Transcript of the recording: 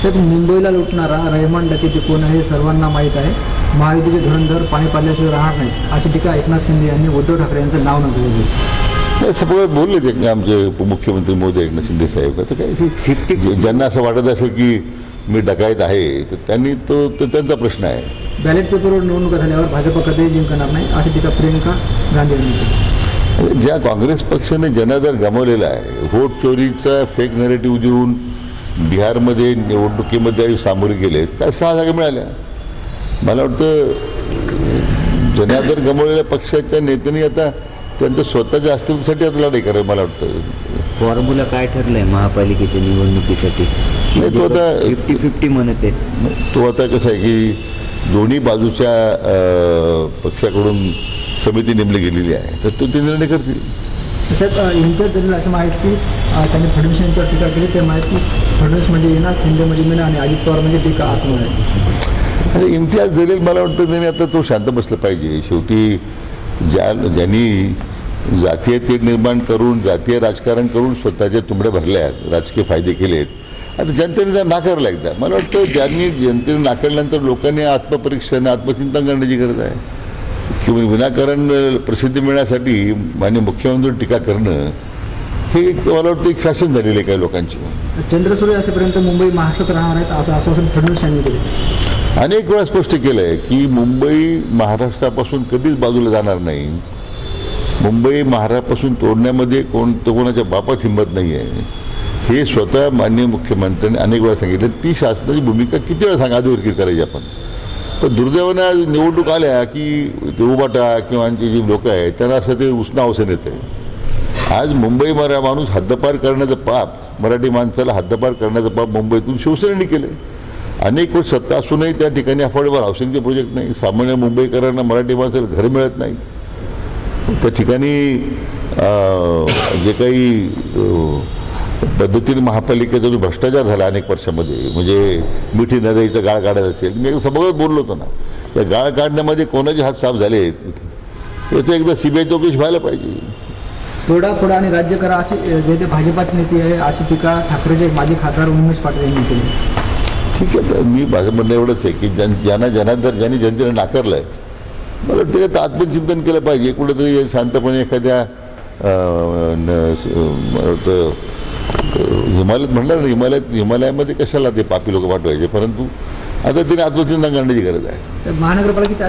साहेब, मुंबईला लुटणारा रहमान डकेती कोण आहे हे सर्वांना माहीत आहे. महायुतीचे धुरंधर पाणी पाजल्याशिवाय राहणार नाहीत अशी टीका एकनाथ शिंदे यांनी उद्धव ठाकरे यांचं नाव न केली. नाही, सगळं बोलले ते आमचे उपमुख्यमंत्री मोदी एकनाथ शिंदे साहेब. आता काय ज्यांना असं वाटत असेल की मी डकायत आहे तर त्यांनी तो त्यांचा प्रश्न आहे. बॅलेट पेपरवर निवडणुका झाल्यावर भाजप कधीही जिंकणार नाही अशी टीका प्रियंका गांधी यांनी केली. ज्या काँग्रेस पक्षाने जनाधार गमावलेला आहे, व्होट चोरीचा फेक नरेटिव्ह देऊन बिहारमध्ये निवडणुकीमध्ये सामोरे गेले, काय 6 जागा मिळाल्या. मला वाटतं जनाधार गमावलेल्या पक्षाच्या नेत्यांनी आता त्यांच्या स्वतःच्या अस्तित्वासाठी आता लढाई करावी. मला वाटतं फॉर्म्युला काय ठरलंय महापालिकेच्या निवडणुकीसाठी? नाही, तो आता 50-50 म्हणत आहे. तो आता कसं आहे की दोन्ही बाजूच्या पक्षाकडून समिती नेमली गेलेली आहे, तर तो ते निर्णय करतील. साहेब, इम्तियाज जलील असं माहिती की त्यांनी फडणवीस यांच्यावर टीका केली. ते माहिती फडणवीस म्हणजे येणार, शिंदे म्हणजे मीना आणि अजित पवार म्हणजे टीका असं म्हणाले. आता इम्तियाज जलील मला वाटतं त्याने आता तो शांत बसलं पाहिजे. शेवटी ज्यांनी जातीय तेढ निर्माण करून जातीय राजकारण करून स्वतःच्या तुंबड्या भरल्या आहेत, राजकीय फायदे केलेत, आता जनतेने त्या नाकारलं एकदा. मला वाटतं ज्यांनी जनतेने नाकारल्यानंतर लोकांनी आत्मपरीक्षण आत्मचिंतन करण्याची गरज आहे. किंवा विनाकारण प्रसिद्धी मिळण्यासाठी माननीय मुख्यमंत्री टीका करणं हे मला वाटतं एक फॅशन झालेली आहे काही लोकांची. चंद्रसूर्य असेपर्यंत मुंबई महाराष्ट्रात राहणार आहेत असं आश्वासन फडणवीस यांनी केले. अनेक वेळा स्पष्ट केलं आहे की मुंबई महाराष्ट्रापासून कधीच बाजूला जाणार नाही. मुंबई महाराष्ट्रापासून तोडण्यामध्ये कोणाच्या बापात हिंमत नाही आहे, हे स्वतः माननीय मुख्यमंत्र्यांनी अनेक वेळा सांगितलं. ती शासनाची भूमिका किती वेळा अधोरेखित करायची आपण. पण दुर्दैवाने आज निवडणूक आल्या की ते उबाटा किंवा आमची जी लोकं आहेत त्यांना असं ते उसणं अवसर येतं आहे. आज मुंबई माणूस हद्दपार करण्याचं पाप, मराठी माणसाला हद्दपार करण्याचं पाप मुंबईतून शिवसेनेने केलं. अनेक वर्ष सत्ता असूनही त्या ठिकाणी अफोर्डेबल हाऊसिंगचे प्रोजेक्ट नाही. सामान्य मुंबईकरांना मराठी माणसाला घर मिळत नाही. त्या ठिकाणी जे काही पद्धतीने महापालिकेचा जो भ्रष्टाचार झाला अनेक वर्षामध्ये, म्हणजे मिठी नदीचा गाळ काढायचा असेल, मी एकदा सभागृहात बोललो होतो ना, त्या गाळ काढण्यामध्ये कोणाचे हात साफ झाले याचं एकदा CBI चौकशी व्हायला पाहिजे. तोडाफोडा आणि राज्य करा अशी जे ते भाजपाची नीती आहे अशी टीका ठाकरेचे माजी खासदार उमेश पाटील यांनी केली. ठीक आहे, तर मी माझं म्हणणं एवढंच आहे की ज्यांनी जनतेने नाकारलं आहे, मला वाटतं त्यात आत्मचिंतन केलं पाहिजे. कुठेतरी शांतपणे एखाद्या हिमालयात म्हणणार ना, हिमालयामध्ये कशाला ते पापी लोक पाठवायचे, परंतु आता तिने आत्मचिंतन करण्याची गरज आहे. महानगरपालिकेच्या